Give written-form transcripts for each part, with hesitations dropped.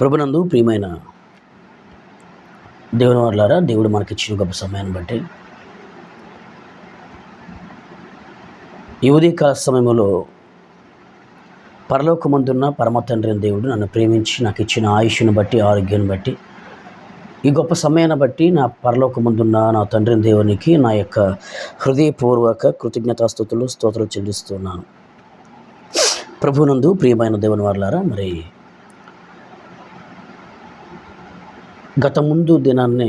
ప్రభునందు ప్రియమైన దేవుని వారలారా, దేవుడు మనకిచ్చిన గొప్ప సమయాన్ని బట్టి ఈ ఉదయకాల సమయంలో పరలోకమందున్న పరమ తండ్రి అయిన దేవుడు నన్ను ప్రేమించి నాకు ఇచ్చిన ఆయుష్ను బట్టి, ఆరోగ్యాన్ని బట్టి, ఈ గొప్ప సమయాన్ని బట్టి నా పరలోకమందున్న నా తండ్రి అయిన దేవునికి నా యొక్క హృదయపూర్వక కృతజ్ఞతాస్తుతులు, స్తోత్రాలు చెల్లిస్తున్నాను. ప్రభునందు ప్రియమైన దేవుని వారలారా, మరి గత ముందు దినాన్ని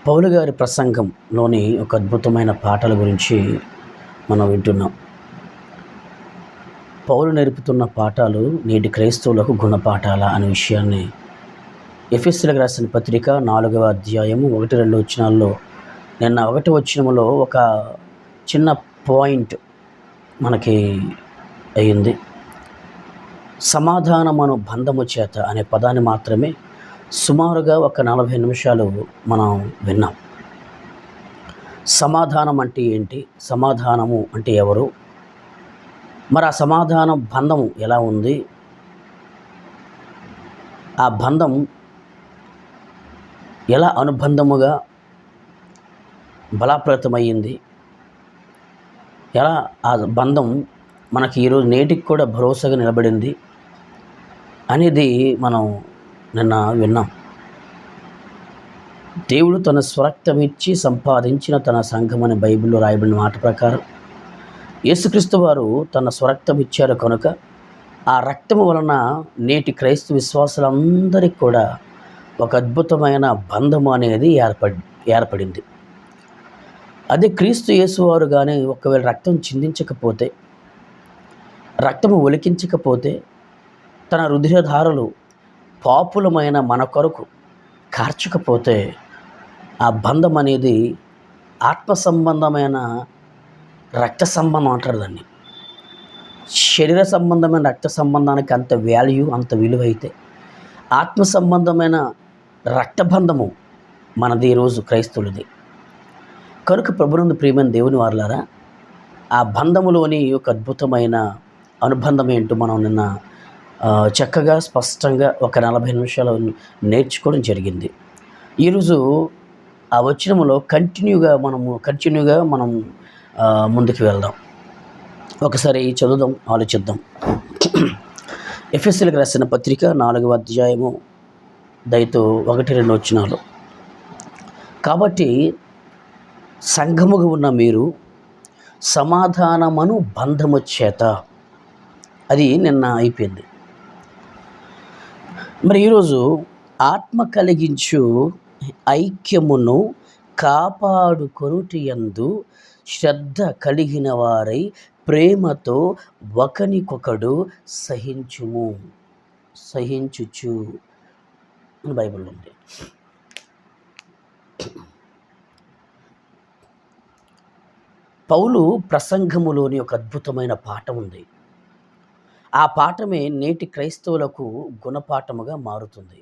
పౌలు గారి ప్రసంగంలోని ఒక అద్భుతమైన పాటల గురించి మనం వింటున్నాం. పౌలు నేర్పుతున్న పాఠాలు నేటి క్రైస్తవులకు గుణపాఠాల అనే విషయాన్ని ఎఫెసీయులకు రాసిన పత్రిక 4వ అధ్యాయము 1-2 వచనాల్లో నిన్న 1వ వచనంలో ఒక చిన్న పాయింట్ మనకి అయ్యింది. సమాధానమను బంధము చేత అనే పదాన్ని మాత్రమే సుమారుగా ఒక 40 నిమిషాలు మనం విన్నాం. సమాధానం అంటే ఏంటి, సమాధానము అంటే ఎవరు, మరి ఆ సమాధాన బంధం ఎలా ఉంది, ఆ బంధం ఎలా అనుబంధముగా బలాప్రతమయ్యింది, ఎలా ఆ బంధం మనకి ఈరోజు నేటికి కూడా భరోసాగా నిలబడింది అనేది మనం నిన్న విన్నాం. దేవుడు తన స్వరక్తమిచ్చి సంపాదించిన తన సంఘం అనే బైబిల్లో రాయబడిన మాట ప్రకారం యేసుక్రీస్తు వారు తన స్వరక్తం ఇచ్చారు కనుక ఆ రక్తము వలన నేటి క్రైస్తవ విశ్వాసులందరికీ కూడా ఒక అద్భుతమైన బంధము అనేది ఏర్పడింది. అదే క్రీస్తు యేసువారు కానీ ఒకవేళ రక్తం చిందించకపోతే, రక్తము ఒలికించకపోతే, తన రుధిరధారలు పాపులమైన మన కొరకు కార్చకపోతే ఆ బంధం అనేది ఆత్మ సంబంధమైన రక్త సంబంధం అంటారు దాన్ని. శరీర సంబంధమైన రక్త సంబంధానికి అంత వాల్యూ, అంత విలువ అయితే ఆత్మ సంబంధమైన రక్తబంధము మనది ఈరోజు క్రైస్తవులది. కనుక ప్రభునందు ప్రియమైన దేవుని వారలారా, ఆ బంధములోని ఒక అద్భుతమైన అనుబంధం ఏంటో మనం నిన్న చక్కగా స్పష్టంగా ఒక 40 నిమిషాలు నేర్చుకోవడం జరిగింది. ఈరోజు ఆ వచనములో కంటిన్యూగా మనం ముందుకు వెళ్దాం. ఒకసారి చదువుదాం, ఆలోచిద్దాం. ఎఫెసీయులకు రాసిన పత్రిక 4వ అధ్యాయము దయతో 1-2 వచనాలు. కాబట్టి సంఘముగా ఉన్న మీరు సమాధానమను బంధము చేత, అది నిన్న అయిపోయింది. మరి ఈరోజు ఆత్మ కలిగించు ఐక్యమును కాపాడుకొనుటి యందు శ్రద్ధ కలిగిన వారై ప్రేమతో ఒకనికొకడు సహించుచు అని బైబిల్లో ఉంది. పౌలు ప్రసంగములోని ఒక అద్భుతమైన పాఠం ఉంది. ఆ పాఠమే నేటి క్రైస్తవులకు గుణపాఠముగా మారుతుంది.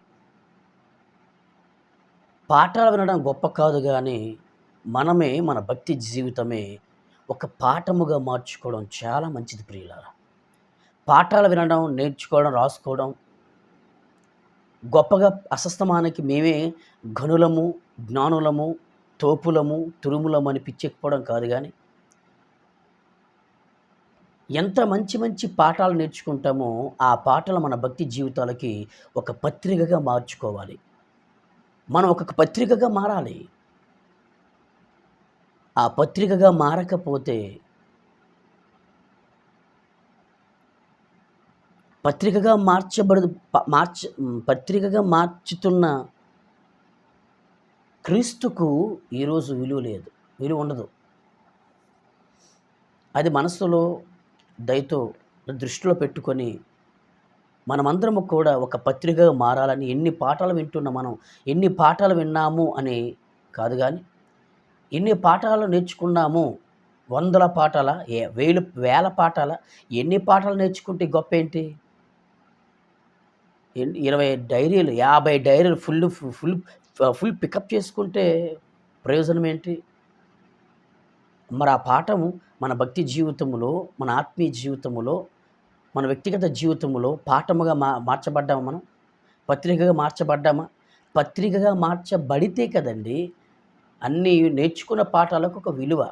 పాఠాలు వినడం గొప్ప కాదు, కానీ మనమే మన భక్తి జీవితమే ఒక పాఠముగా మార్చుకోవడం చాలా మంచిది ప్రియులారా. పాఠాలు వినడం, నేర్చుకోవడం, రాసుకోవడం గొప్పగా అసస్తమానికి మేమే ఘనులము, జ్ఞానులము, తోపులము, తురుములము అని పిచ్చెక్కిపోవడం కాదు, కానీ ఎంత మంచి పాఠాలు నేర్చుకుంటామో ఆ పాఠాలు మన భక్తి జీవితాలకి ఒక పత్రికగా మార్చుకోవాలి. మనం ఒక పత్రికగా మారాలి. ఆ పత్రికగా మారకపోతే, పత్రికగా మార్చుతున్న క్రీస్తుకు ఈరోజు విలువ ఉండదు. అది మనసులో దయతో దృష్టిలో పెట్టుకొని మనమందరము కూడా ఒక పత్రికగా మారాలని, ఎన్ని పాఠాలు విన్నాము అని కాదు, కానీ ఎన్ని పాఠాలు నేర్చుకున్నాము, 100 పాఠాల, వేల పాఠాల, ఎన్ని పాఠాలు నేర్చుకుంటే గొప్ప ఏంటి? 20 డైరీలు, 50 డైరీలు ఫుల్ పికప్ చేసుకుంటే ప్రయోజనం ఏంటి? మరి ఆ పాఠము మన భక్తి జీవితంలో, మన ఆత్మీయ జీవితంలో, మన వ్యక్తిగత జీవితంలో పాఠముగా మార్చబడ్డాము మనం. పత్రికగా మార్చబడ్డామా? పత్రికగా మార్చబడితే కదండీ అన్నీ నేర్చుకున్న పాఠాలకు ఒక విలువ.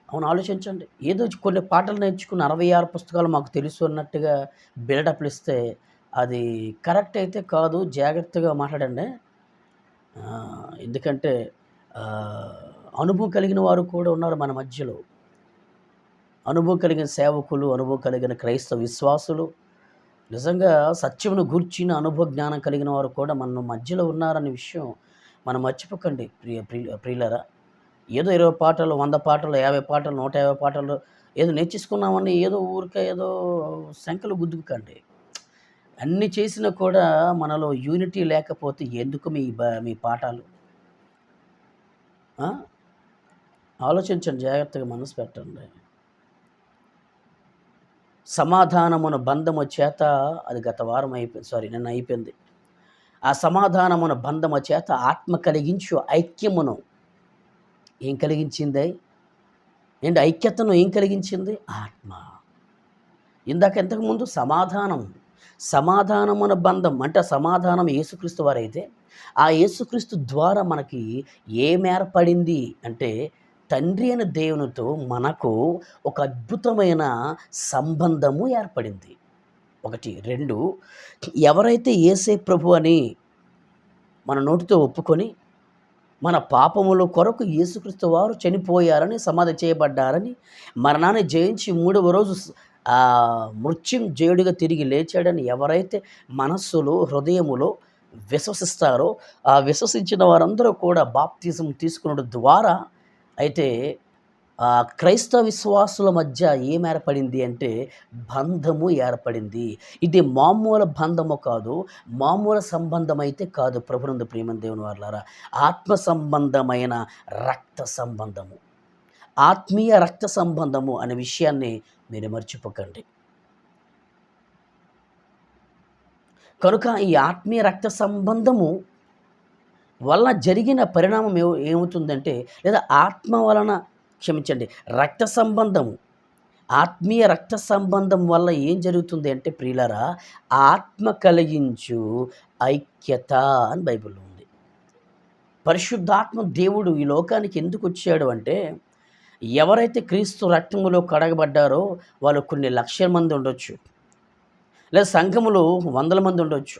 అవును, ఆలోచించండి. ఏదో కొన్ని పాఠాలు నేర్చుకుని 66 పుస్తకాలు మాకు తెలుసు అన్నట్టుగా బిల్డప్‌లు ఇస్తే అది కరెక్ట్ అయితే కాదు. జాగ్రత్తగా మాట్లాడండి. ఎందుకంటే ఆహ్, అనుభవం కలిగిన వారు కూడా ఉన్నారు మన మధ్యలో. అనుభవం కలిగిన సేవకులు, అనుభవం కలిగిన క్రైస్తవ విశ్వాసులు, నిజంగా సత్యమును గూర్చిన అనుభవ జ్ఞానం కలిగిన వారు కూడా మన మధ్యలో ఉన్నారనే విషయం మనం మర్చిపోకండి ప్రియులారా. ఏదో 20 పాటలు, 100 పాటలు, 50 పాటలు, 150 పాటలు ఏదో నేర్చేసుకున్నామని ఏదో ఊరికే ఏదో సంకలు గుద్దుకోకండి. అన్నీ చేసినా కూడా మనలో యూనిటీ లేకపోతే ఎందుకు మీ పాఠాలు? ఆ! ఆలోచించండి, జాగ్రత్తగా మనసు పెట్టండి. సమాధానమున బంధము చేత అది గత వారం నిన్న అయిపోయింది. ఆ సమాధానమున బంధము చేత ఆత్మ కలిగించు ఐక్యమును ఏం కలిగించింది? ఏంటి ఐక్యతను ఏం కలిగించింది? ఆత్మ. ఇంతకుముందు సమాధానమున బంధం అంటే సమాధానం యేసుక్రీస్తు వారైతే, ఆ యేసుక్రీస్తు ద్వారా మనకి ఏమేర్పడింది అంటే తండ్రి అయిన దేవునితో మనకు ఒక అద్భుతమైన సంబంధము ఏర్పడింది. 1, 2 ఎవరైతే యేసే ప్రభు అని మన నోటితో ఒప్పుకొని మన పాపముల కొరకు యేసుక్రీస్తు వారు చనిపోయారని, సమాధి చేయబడ్డారని, మరణాన్ని జయించి 3వ రోజు మృత్యుంజయుడిగా తిరిగి లేచాడని ఎవరైతే మనస్సులో, హృదయములో విశ్వసిస్తారో, ఆ విశ్వసించిన వారందరూ కూడా బాప్తిజం తీసుకునడం ద్వారా అయితే క్రైస్తవ విశ్వాసుల మధ్య ఏం ఏర్పడింది అంటే బంధము ఏర్పడింది. ఇది మామూలు బంధము కాదు, మామూలు సంబంధం అయితే కాదు. ప్రభునందు ప్రియమైన దేవుని వారలారా, ఆత్మ సంబంధమైన రక్త సంబంధము, ఆత్మీయ రక్త సంబంధము అనే విషయాన్ని మీరు మర్చిపోకండి. కనుక ఈ ఆత్మీయ రక్త సంబంధము వలన జరిగిన పరిణామం ఏమవుతుందంటే, లేదా ఆత్మ వలన రక్త సంబంధము, ఆత్మీయ రక్త సంబంధం వల్ల ఏం జరుగుతుంది అంటే ప్రియులారా, ఆత్మ కలిగించు ఐక్యత అని బైబిల్లో ఉంది. పరిశుద్ధాత్మ దేవుడు ఈ లోకానికి ఎందుకు వచ్చాడు అంటే, ఎవరైతే క్రీస్తు రక్తములో కడగబడ్డారో వాళ్ళు కొన్ని లక్షల మంది ఉండొచ్చు, లేదా సంఘములో 100 మంది ఉండొచ్చు.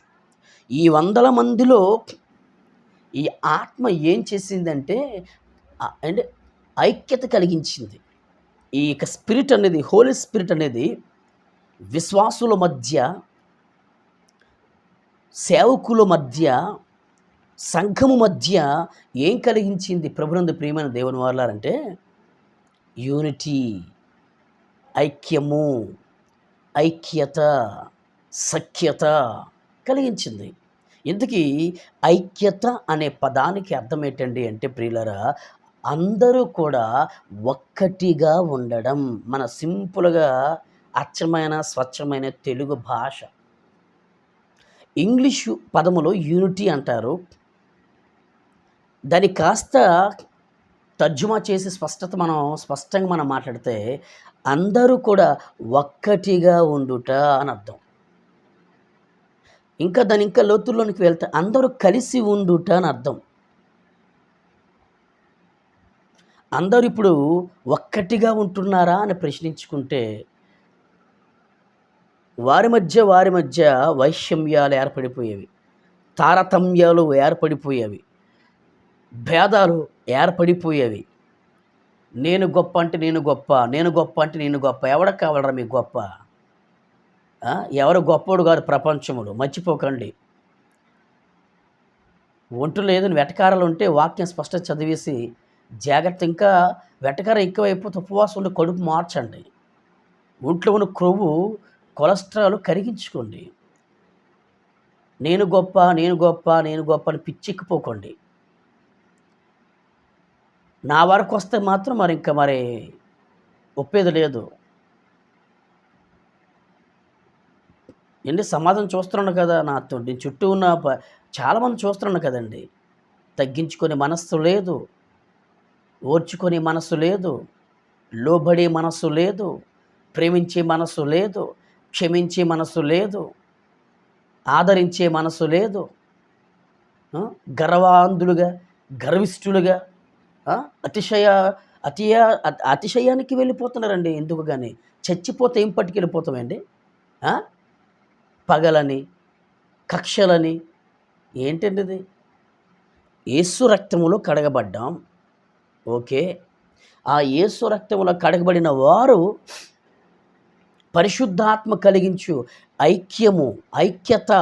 ఈ 100 మందిలో ఈ ఆత్మ ఏం చేసిందంటే అంటే ఐక్యత కలిగించింది. ఈ యొక్క స్పిరిట్ అనేది, హోలీ స్పిరిట్ అనేది విశ్వాసుల మధ్య, సేవకుల మధ్య, సంఘము మధ్య ఏం కలిగించింది? ప్రభునందు ప్రియమైన దేవుని వారలారంటే యూనిటీ, ఐక్యము, ఐక్యత, సఖ్యత కలిగించింది. ఇంతకీ ఐక్యత అనే పదానికి అర్థం ఏంటండి అంటే ప్రియులారా, అందరూ కూడా ఒక్కటిగా ఉండడం. మన సింపుల్గా అచ్చమైన స్వచ్ఛమైన తెలుగు భాష. ఇంగ్లీషు పదములో యూనిటీ అంటారు. దాన్ని కాస్త తర్జుమా చేసి స్పష్టంగా మనం మాట్లాడితే అందరూ కూడా ఒక్కటిగా ఉండుట అని అర్థం. దాని ఇంకా లోతుల్లోనికి వెళ్తే అందరూ కలిసి ఉండుట అని అర్థం. అందరూ ఇప్పుడు ఒక్కటిగా ఉంటున్నారా అని ప్రశ్నించుకుంటే వారి మధ్య వైషమ్యాలు ఏర్పడిపోయేవి, తారతమ్యాలు ఏర్పడిపోయేవి, భేదాలు ఏర్పడిపోయేవి. నేను గొప్ప అంటే నేను గొప్ప, నేను గొప్ప అంటే నేను గొప్ప. ఎవరికి కావాలరా మీకు గొప్ప? ఎవరు గొప్పోడు కాదు ప్రపంచంలో, మర్చిపోకండి. ఒంటు లేదని వెటకారాలు ఉంటే వాక్యం స్పష్టంగా చదివేసి జాగ్రత్త. ఇంకా వెటకారం ఎక్కువైపోతే ఉపవాసం ఉండి కడుపు మార్చండి. ఒంట్లో ఉన్న క్రొవ్వు, కొలెస్ట్రాల్ కరిగించుకోండి. నేను గొప్ప, నేను గొప్ప, నేను గొప్ప అని పిచ్చెక్కిపోకండి. నా వరకు వస్తే మాత్రం మరి ఒప్పేది లేదు. సమాజం చూస్తున్నాను కదా, నేను చుట్టూ ఉన్న చాలామంది చూస్తున్నాను కదండి. తగ్గించుకునే మనస్సు లేదు, ఓర్చుకునే మనస్సు లేదు, లోబడే మనస్సు లేదు, ప్రేమించే మనస్సు లేదు, క్షమించే మనస్సు లేదు. ఆదరించే మనసు లేదు. గర్వాంధులుగా, గర్విష్ఠులుగా, అతిశయ అతియ అతిశయానికి వెళ్ళిపోతున్నారండి. ఎందుకు గాని చచ్చిపోతే ఏం పట్టుకెళ్ళిపోతామండి? పగలని, కక్షలని, ఏంటండి ఇది? యేసు రక్తములో కడగబడ్డాం. ఓకే. ఆ యేసు రక్తములో కడగబడిన వారు పరిశుద్ధాత్మ కలిగించు ఐక్యత,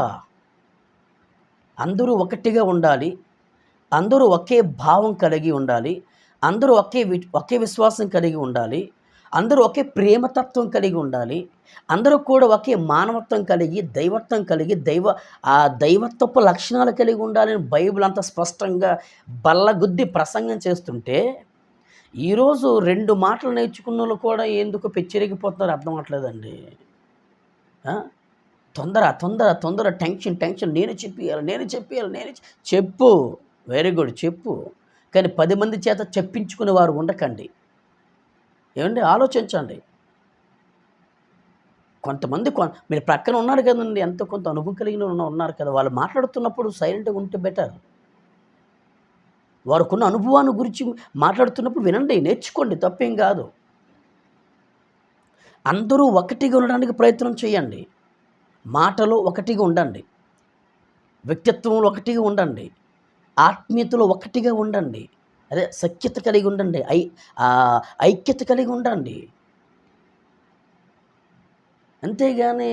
అందరూ ఒకటిగా ఉండాలి. అందరూ ఒకే భావం కలిగి ఉండాలి. అందరూ ఒకే విశ్వాసం కలిగి ఉండాలి. అందరూ ఒకే ప్రేమతత్వం కలిగి ఉండాలి. అందరూ కూడా ఒకే మానవత్వం కలిగి, దైవత్వం కలిగి, దైవత్వపు లక్షణాలు కలిగి ఉండాలని బైబిల్ అంత స్పష్టంగా బల్లగుద్ది ప్రసంగం చేస్తుంటే, ఈరోజు 2 మాటలు నేర్చుకున్నోళ్ళు కూడా ఎందుకు పెచ్చిరిగిపోతున్నారో అర్థం అవ్వట్లేదండి. తొందర టెన్షన్ నేను చెప్పేయాలి. చెప్పు, వెరీ గుడ్, చెప్పు. కానీ 10 మంది చేత చెప్పించుకునే వారు ఉండకండి. ఏమండి, ఆలోచించండి. కొంతమంది మీరు ప్రక్కన ఉన్నారు కదండి, ఎంతో కొంత అనుభవం కలిగిన ఉన్నారు కదా, వాళ్ళు మాట్లాడుతున్నప్పుడు సైలెంట్గా ఉంటే బెటర్. వారికున్న అనుభవాన్ని గురించి మాట్లాడుతున్నప్పుడు వినండి, నేర్చుకోండి, తప్పేం కాదు. అందరూ ఒకటిగా ఉండడానికి ప్రయత్నం చేయండి. మాటలో ఒకటిగా ఉండండి, వ్యక్తిత్వంలో ఒకటిగా ఉండండి, ఆత్మీయతలో ఒకటిగా ఉండండి, అదే సఖ్యత కలిగి ఉండండి, ఐక్యత కలిగి ఉండండి. అంతేగాని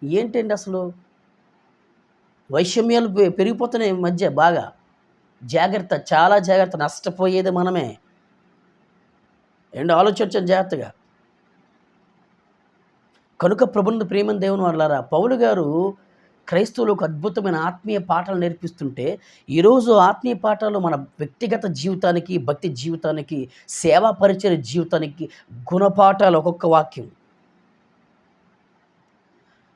ఏంటండి అసలు వైషమ్యాలు పెరిగిపోతున్నాయి ఈ మధ్య బాగా. జాగ్రత్త, చాలా జాగ్రత్త, నష్టపోయేది మనమే. ఆలోచించండి జాగ్రత్తగా. కనుక ప్రభువునందు ప్రియమైన దేవుని వారలారా, పౌలు గారు క్రైస్తవులకు అద్భుతమైన ఆత్మీయ పాఠాలు నేర్పిస్తుంటే, ఈరోజు ఆత్మీయ పాఠాలు మన వ్యక్తిగత జీవితానికి, భక్తి జీవితానికి, సేవా పరిచయ జీవితానికి గుణపాఠాలు. ఒక్కొక్క వాక్యం.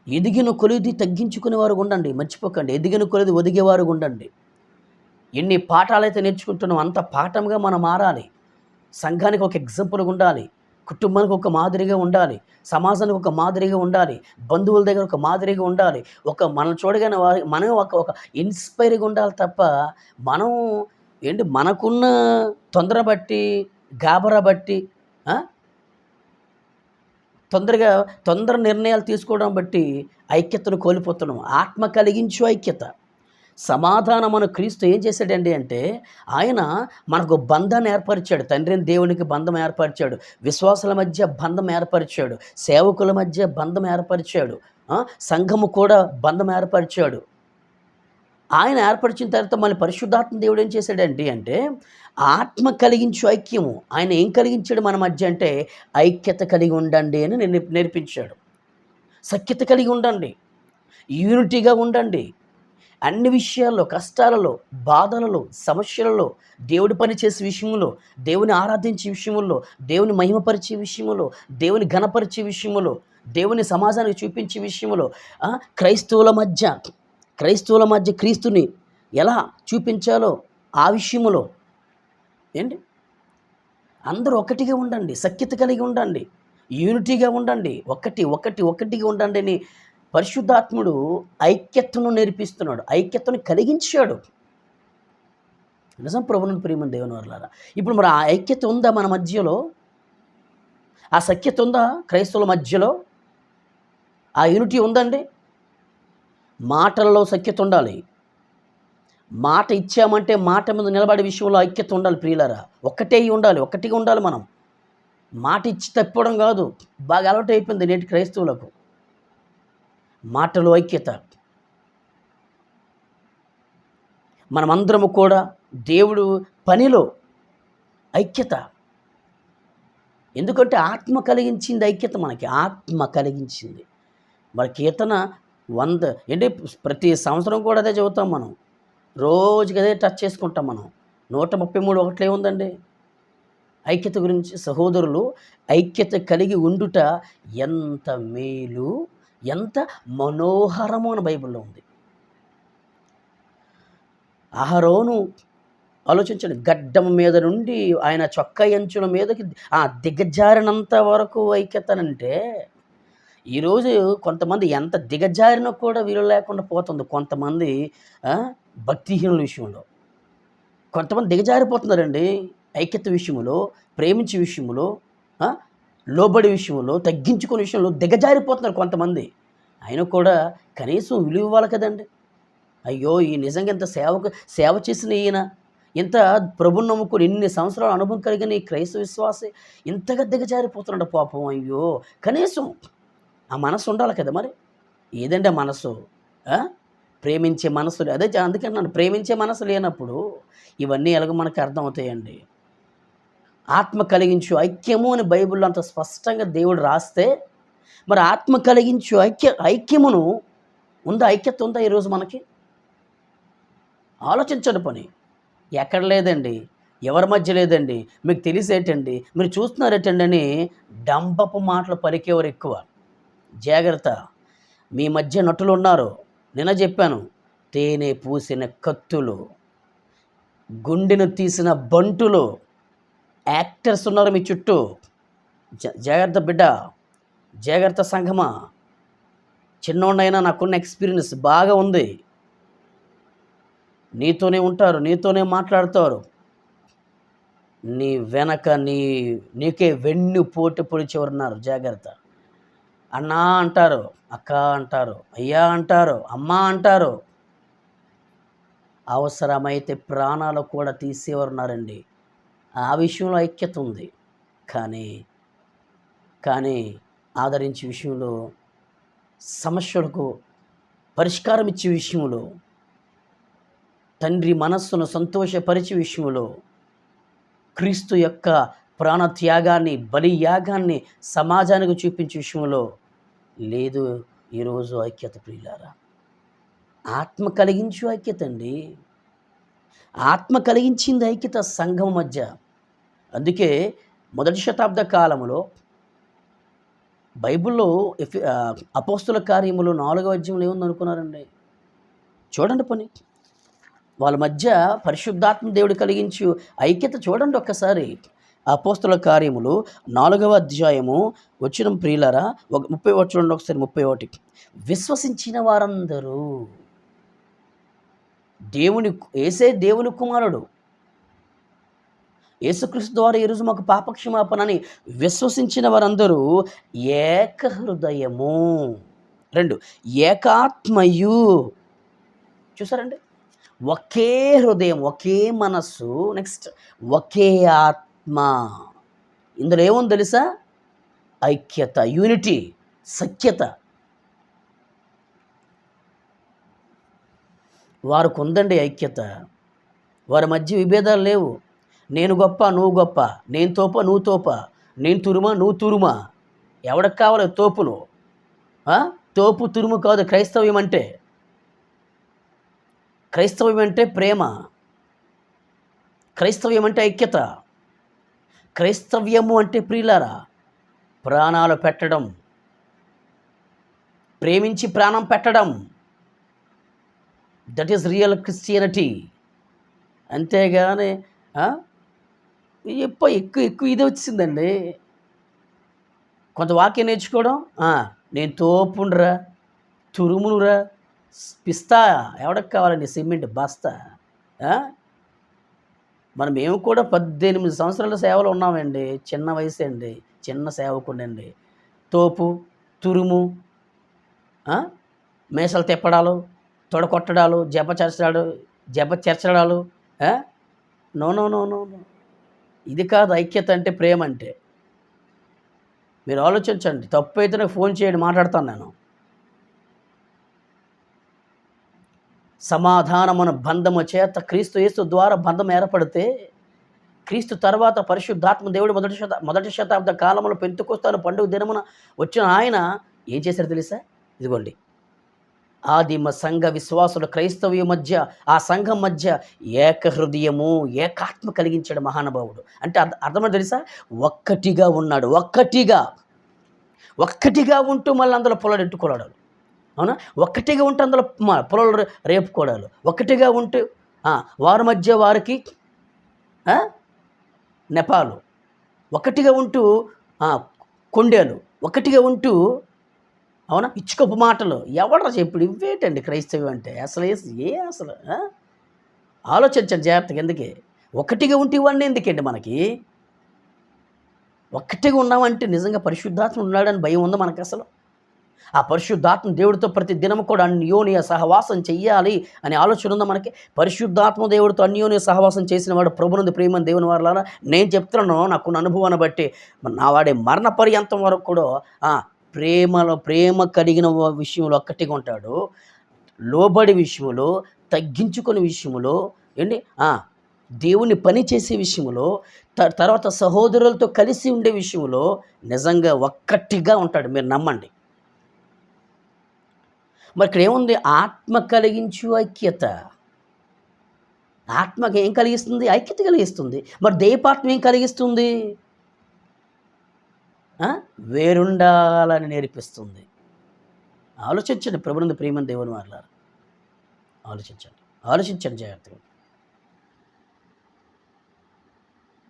ఎదిగిన కొలిది తగ్గించుకునేవారు ఉండండి, మర్చిపోకండి. ఎదిగిన కొలిది ఒదిగేవారు ఉండండి. ఎన్ని పాఠాలైతే నేర్చుకుంటున్నాం అంత పాఠంగా మనం మారాలి. సంఘానికి ఒక ఎగ్జాంపుల్గా ఉండాలి, కుటుంబానికి ఒక మాదిరిగా ఉండాలి, సమాజానికి ఒక మాదిరిగా ఉండాలి, బంధువుల దగ్గర ఒక మాదిరిగా ఉండాలి. మనం చూడగానే మనం ఒక ఇన్స్పైర్గా ఉండాలి తప్ప, మనం మనకున్న గాబరా బట్టి, తొందర నిర్ణయాలు తీసుకోవడం బట్టి ఐక్యతను కోల్పోతున్నాం. ఆత్మ కలిగించు ఐక్యత, సమాధానం. మన క్రీస్తు ఏం చేశాడండి అంటే, ఆయన మనకు బంధాన్ని ఏర్పరిచాడు. తండ్రిని దేవునికి బంధం ఏర్పరిచాడు, విశ్వాసాల మధ్య బంధం ఏర్పరిచాడు, సేవకుల మధ్య బంధం ఏర్పరిచాడు, సంఘము కూడా బంధం ఏర్పరిచాడు. ఆయన ఏర్పరిచిన తర్వాత మళ్ళీ పరిశుద్ధాత్మ దేవుడు ఏం చేశాడండి అంటే, ఆత్మ కలిగించు ఐక్యము. ఆయన ఏం కలిగించాడు మన మధ్య అంటే, ఐక్యత కలిగి ఉండండి అని నేర్పించాడు. సఖ్యత కలిగి ఉండండి, యూనిటీగా ఉండండి. అన్ని విషయాల్లో, కష్టాలలో, బాధలలో, సమస్యలలో, దేవుడి పని చేసే విషయంలో, దేవుని ఆరాధించే విషయంలో, దేవుని మహిమపరిచే విషయంలో, దేవుని ఘనపరిచే విషయంలో, దేవుని సమాజానికి చూపించే విషయంలో, క్రైస్తవుల మధ్య క్రీస్తుని ఎలా చూపించాలో ఆ విషయంలో అందరూ ఒకటిగా ఉండండి, సఖ్యత కలిగి ఉండండి, యూనిటీగా ఉండండి, ఒకటిగా ఉండండి అని పరిశుద్ధాత్ముడు ఐక్యతను నేర్పిస్తున్నాడు, ఐక్యతను కలిగించాడు. నిజం ప్రభువునందు ప్రియమైన దేవుని వారలారా. ఇప్పుడు మరి ఆ ఐక్యత ఉందా మన మధ్యలో? ఆ సఖ్యత ఉందా క్రైస్తవుల మధ్యలో? ఆ యూనిటీ ఉందండి? మాటలలో సఖ్యత ఉండాలి. మాట ఇచ్చామంటే మాట మీద నిలబడే విషయంలో ఐక్యత ఉండాలి ప్రియులారా. ఒకటిగా ఉండాలి మనం. మాట ఇచ్చి తప్పిపోవడం కాదు. బాగా అలవాటు అయిపోయింది నేటి క్రైస్తవులకు. మాటలో ఐక్యత. మనమందరము కూడా దేవుడు పనిలో ఐక్యత. ఎందుకంటే ఆత్మ కలిగించింది ఐక్యత, మనకి ఆత్మ కలిగించింది. మరి కీర్తన 100 ప్రతి సంవత్సరం కూడా అదే చదువుతాం మనం, రోజుకి అదే టచ్ చేసుకుంటాం మనం. 133 ఏముందండి ఐక్యత గురించి? సహోదరులు, ఐక్యత కలిగి ఉండుట ఎంత మేలు, ఎంత మనోహరము అని బైబిల్లో ఉంది. అహరోను ఆలోచించండి, గడ్డం మీద నుండి ఆయన చొక్కా అంచుల మీదకి దిగజారినంత వరకు ఐక్యతనంటే ఈరోజు కొంతమంది ఎంత దిగజారినా కూడా వీలు లేకుండా పోతుంది. కొంతమంది ఆ! భక్తిహీనుల విషయంలో. కొంతమంది దిగజారిపోతున్నారండి. ఐక్యత విషయంలో, ప్రేమించే విషయంలో, ఆ! లోబడే విషయంలో, తగ్గించుకునే విషయంలో దిగజారిపోతున్నారు కొంతమంది. అయినా కూడా కనీసం విలువ ఇవ్వాలి కదండీ! అయ్యో! ఈ నిజంగా ఇంత సేవ చేసిన ఈయన, ఇంత ప్రభువుని నమ్ముకొని ఇన్ని సంవత్సరాల అనుభవం కలిగిన ఈ క్రైస్తవ విశ్వాసి ఇంతగా దిగజారిపోతున్నాడు పాపం. అయ్యో! కనీసం ఆ మనసు ఉండాలి కదా మరి. ఏదండి ఆ మనసు? ఆ! ప్రేమించే మనసు అదే అందుకే అన్నాను ప్రేమించే మనసు లేనప్పుడు ఇవన్నీ ఎలాగో మనకు అర్థమవుతాయండి. ఆత్మ కలిగించు ఐక్యము అని బైబిల్‌లో అంత స్పష్టంగా దేవుడు రాస్తే, మరి ఆత్మ కలిగించు ఐక్యమును ఉందా? ఐక్యత ఉందా ఈరోజు మనకి? ఆలోచించండి పోనీ. ఎక్కడ లేదండి. ఎవరి మధ్య లేదండి. మీకు తెలిసేటండి, మీరు చూస్తున్నారేటండి అని డంబపు మాటలు పలికేవారు ఎక్కువ. జాగ్రత్త. మీ మధ్య నటులున్నారు. నిన్న చెప్పాను. తేనె పూసిన కత్తులు, గుండెను తీసిన బంటులు, యాక్టర్స్ ఉన్నారు మీ చుట్టూ. జాగ్రత్త బిడ్డ. జాగ్రత్త సంఘమా. చిన్నోడినైనా నాకున్న ఎక్స్‌పీరియన్స్ బాగా ఉంది. నీతోనే ఉంటారు. నీతోనే మాట్లాడతారు. నీ వెనక నీకే వెన్నుపోటు పొడిచేవారున్నారు. జాగ్రత్త. అన్నా అంటారు, అక్క అంటారు, అయ్యా అంటారు, అమ్మ అంటారు. అవసరమైతే ప్రాణాలు కూడా తీసేవారున్నారండి. ఆ విషయంలో ఐక్యత ఉంది. కానీ ఆదరించే విషయంలో, సమస్యలకు పరిష్కారం ఇచ్చే విషయంలో, తండ్రి మనస్సును సంతోషపరిచే విషయంలో, క్రీస్తు యొక్క ప్రాణత్యాగాన్ని, బలియాగాన్ని సమాజానికి చూపించే విషయంలో లేదు ఈరోజు ఐక్యత ప్రియులారా. ఆత్మ కలిగించు ఐక్యత అండి. ఆత్మ కలిగించింది ఐక్యత సంఘం మధ్య. అందుకే మొదటి శతాబ్ద కాలంలో బైబిల్‌లో అపోస్తుల కార్యములు 4వ అధ్యాయంలో ఏముందనుకున్నారండి? చూడండి పోనీ. వాళ్ళ మధ్య పరిశుద్ధాత్మ దేవుడు కలిగించు ఐక్యత చూడండి ఒక్కసారి. అపోస్తుల కార్యములు 4వ అధ్యాయము వచనం ప్రియులారా 31 చూడండి ఒకసారి 31. విశ్వసించిన వారందరూ యేసే దేవుని కుమారుడు. యేసుక్రీస్తు ద్వారా ఈరోజు మాకు పాపక్షమాపణని విశ్వసించిన వారందరూ ఏక హృదయము. 2 ఏకాత్మయు. చూసారండి? ఒకే హృదయం, ఒకే మనస్సు, నెక్స్ట్ ఒకే ఆత్మ. ఇందులో ఏముంది తెలుసా? ఐక్యత, యూనిటీ, సఖ్యత. వారికి ఉందండి ఐక్యత. వారి మధ్య విభేదాలు లేవు. నేను గొప్ప, నువ్వు గొప్ప, నేను తోప, నువ్వు తోప, నేను తురుమా, నువ్వు తురుమా. ఎవడికి కావాలి తోపులు? తోపు తురుము కాదు క్రైస్తవ్యం అంటే. క్రైస్తవ్యం అంటే ప్రేమ. క్రైస్తవ్యం అంటే ఐక్యత. క్రైస్తవ్యము అంటే ప్రియులారా ప్రాణాలు పెట్టడం, ప్రేమించి ప్రాణం పెట్టడం. That is real Christianity. అంతేగాని ఎక్కువ ఇది వచ్చిందండి. కొంత వాక్యం నేర్చుకోవడం, నేను తోపుండ్రా, తురుమునురా, పిస్తా. ఎవడికి కావాలండి సిమెంట్ బస్తా? మేము కూడా 18 సంవత్సరాల సేవలో ఉన్నామండి. చిన్న వయసు అండి, చిన్న సేవకుడండి. తోపు, తురుము, మేసాలు తిప్పడాలు, తొడకొట్టడాలు, జబ్బ చేర్చడాలు. No no no no no. ఇది కాదు ఐక్యత అంటే, ప్రేమ అంటే. మీరు ఆలోచించండి. తప్పు అయితే నాకు ఫోన్ చేయండి, మాట్లాడతాను నేను. సమాధానమున బంధము చేత క్రీస్తు యేసు ద్వారా బంధం ఏర్పడితే, క్రీస్తు తర్వాత పరిశుద్ధాత్మ దేవుడు మొదటి శతాబ్ద కాలంలో పెంతెకొస్తు పండుగ దినమున వచ్చిన ఆయన ఏం చేశారు తెలుసా? ఇదిగోండి, ఆదిమ సంఘ విశ్వాసుల క్రైస్తవ్య మధ్య, ఆ సంఘం మధ్య ఏక హృదయము, ఏకాత్మ కలిగించాడు మహానుభావుడు. అంటే అర్థమని తెలుసా? ఒక్కటిగా ఉన్నాడు. ఒక్కటిగా ఉంటూ మళ్ళీ అందులో పొలడెట్టుకోవడాలు. అవునా? ఒక్కటిగా ఉంటే అందులో పొలాలు రేపుకోవడాలు. ఒక్కటిగా ఉంటూ వారి మధ్య వారికి నెపాలు. ఒకటిగా ఉంటూ కొండేలు. ఒకటిగా ఉంటూ అవునా? ఇచ్చుకప్పు మాటలు ఎవడరా చెప్పుడు ఇవ్వేటండి క్రైస్తవ్యం అంటే అసలు అసలు ఆలోచించండి జాగ్రత్తగా. ఎందుకే ఒకటిగా ఉంటే ఇవన్నీ ఎందుకండి మనకి? ఒక్కటిగా ఉన్నామంటే నిజంగా పరిశుద్ధాత్మ ఉన్నాడని భయం ఉందా మనకు అసలు? ఆ పరిశుద్ధాత్మ దేవుడితో ప్రతి దినం కూడా అన్యోన్య సహవాసం చెయ్యాలి అనే ఆలోచన ఉందా మనకి? పరిశుద్ధాత్మ దేవుడితో అన్యోన్య సహవాసం చేసిన వాడు ప్రభునందు ప్రియమైన దేవుని వారలారా, నేను చెప్తున్నాను నాకున్న అనుభవాన్ని బట్టి, నా వాడి మరణ పర్యంతం వరకు కూడా ప్రేమ కలిగిన విషయంలో ఒక్కటిగా ఉంటాడు. లోబడి విషయంలో, తగ్గించుకునే విషయంలో, ఏండి దేవుని పని చేసే విషయంలో, తర్వాత సహోదరులతో కలిసి ఉండే విషయంలో నిజంగా ఒక్కటిగా ఉంటాడు. మీరు నమ్మండి. మరి ఇక్కడ ఏముంది? ఆత్మ కలిగించు ఐక్యత. ఆత్మకి ఏం కలిగిస్తుంది? ఐక్యత కలిగిస్తుంది. మరి దైవాత్మ ఏం కలిగిస్తుంది? వేరుండాలని నేర్పిస్తుంది. ఆలోచించండి ప్రభునందు ప్రియమైన దేవుని వారలారా. ఆలోచించండి జాగ్రత్తగా.